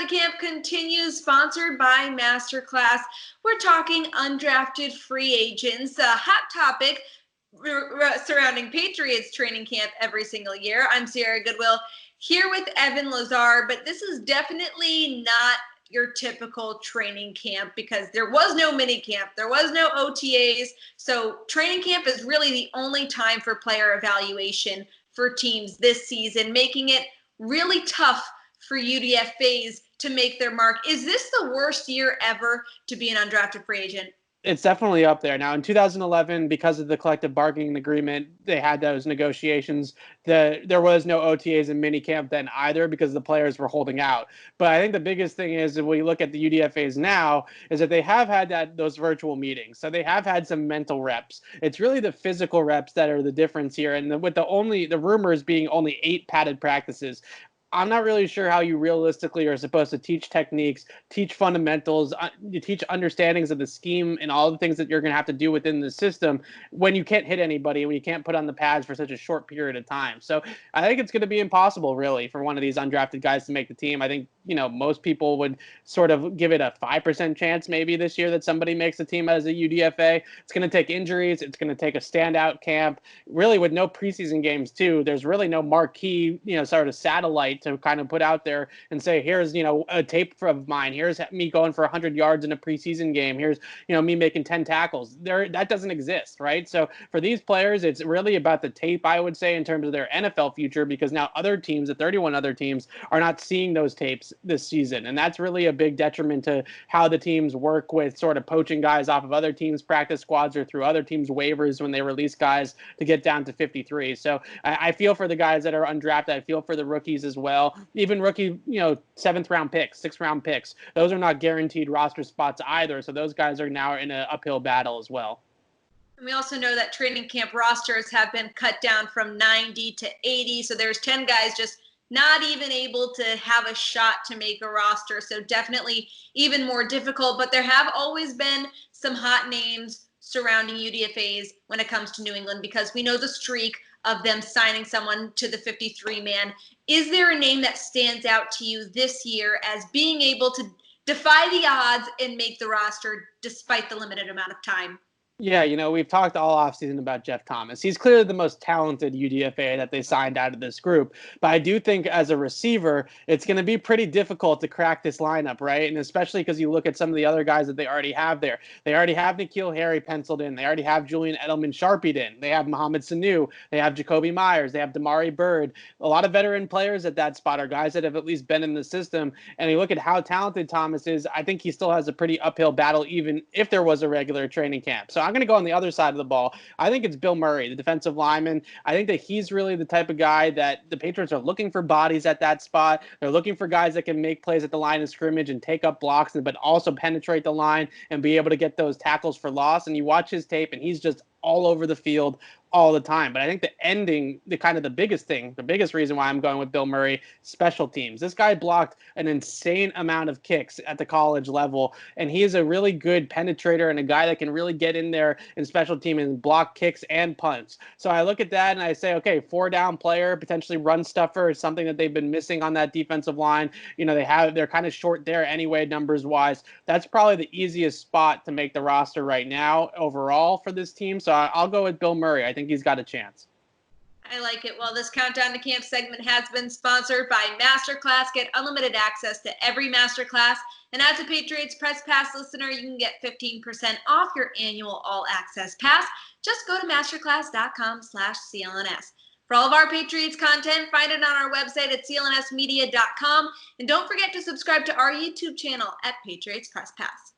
to Camp continues, sponsored by Masterclass. We're talking undrafted free agents, a hot topic surrounding Patriots training camp every single year. I'm Sierra Goodwill here with Evan Lazar, but this is definitely not your typical training camp because there was no minicamp, there was no OTAs. So training camp is really the only time for player evaluation for teams this season, making it really tough for UDFAs to make their mark. Is this the worst year ever to be an undrafted free agent? It's definitely up there. Now, in 2011, because of the collective bargaining agreement, they had those negotiations. There was no OTAs and minicamp then either because the players were holding out. But I think the biggest thing is when we look at the UDFAs now is that they have had those virtual meetings. So they have had some mental reps. It's really the physical reps that are the difference here. And with the rumors being only 8 padded practices, I'm not really sure how you realistically are supposed to teach techniques, teach fundamentals, teach understandings of the scheme and all the things that you're going to have to do within the system when you can't hit anybody, when you can't put on the pads for such a short period of time. So I think it's going to be impossible, really, for one of these undrafted guys to make the team. I think, most people would sort of give it a 5% chance maybe this year that somebody makes the team as a UDFA. It's going to take injuries. It's going to take a standout camp. Really, with no preseason games, too, there's really no marquee, sort of satellite to kind of put out there and say, here's, a tape of mine. Here's me going for 100 yards in a preseason game. Here's, me making 10 tackles. That doesn't exist, right? So for these players, it's really about the tape, I would say, in terms of their NFL future, because now other teams, the 31 other teams, are not seeing those tapes this season. And that's really a big detriment to how the teams work with sort of poaching guys off of other teams' practice squads or through other teams' waivers when they release guys to get down to 53. So I feel for the guys that are undrafted. I feel for the rookies as well. Even rookie, 7th round picks, 6th round picks. Those are not guaranteed roster spots either. So those guys are now in an uphill battle as well. And we also know that training camp rosters have been cut down from 90 to 80. So there's 10 guys just not even able to have a shot to make a roster. So definitely even more difficult. But there have always been some hot names surrounding UDFAs when it comes to New England, because we know the streak of them signing someone to the 53-man. Is there a name that stands out to you this year as being able to defy the odds and make the roster despite the limited amount of time? Yeah, we've talked all offseason about Jeff Thomas. He's clearly the most talented UDFA that they signed out of this group. But I do think as a receiver, it's going to be pretty difficult to crack this lineup, right? And especially because you look at some of the other guys that they already have there. They already have N'Keal Harry penciled in. They already have Julian Edelman sharpied in. They have Mohamed Sanu. They have Jacoby Myers. They have Damari Bird. A lot of veteran players at that spot are guys that have at least been in the system. And you look at how talented Thomas is, I think he still has a pretty uphill battle even if there was a regular training camp. So I'm going to go on the other side of the ball. I think it's Bill Murray, the defensive lineman. I think that he's really the type of guy that the Patriots are looking for bodies at that spot. They're looking for guys that can make plays at the line of scrimmage and take up blocks, but also penetrate the line and be able to get those tackles for loss. And you watch his tape, and he's just all over the field all the time. But I think the biggest reason why I'm going with Bill Murray, special teams. This guy blocked an insane amount of kicks at the college level, and he is a really good penetrator and a guy that can really get in there in special team and block kicks and punts. So I look at that and I say, okay, 4-down player, potentially run stuffer is something that they've been missing on that defensive line. They're kind of short there anyway, numbers wise. That's probably the easiest spot to make the roster right now overall for this team. So I'll go with Bill Murray. I think he's got a chance. I like it. Well, this Countdown to Camp segment has been sponsored by Masterclass. Get unlimited access to every Masterclass. And as a Patriots Press Pass listener, you can get 15% off your annual all-access pass. Just go to masterclass.com/CLNS. For all of our Patriots content, find it on our website at clnsmedia.com. And don't forget to subscribe to our YouTube channel at Patriots Press Pass.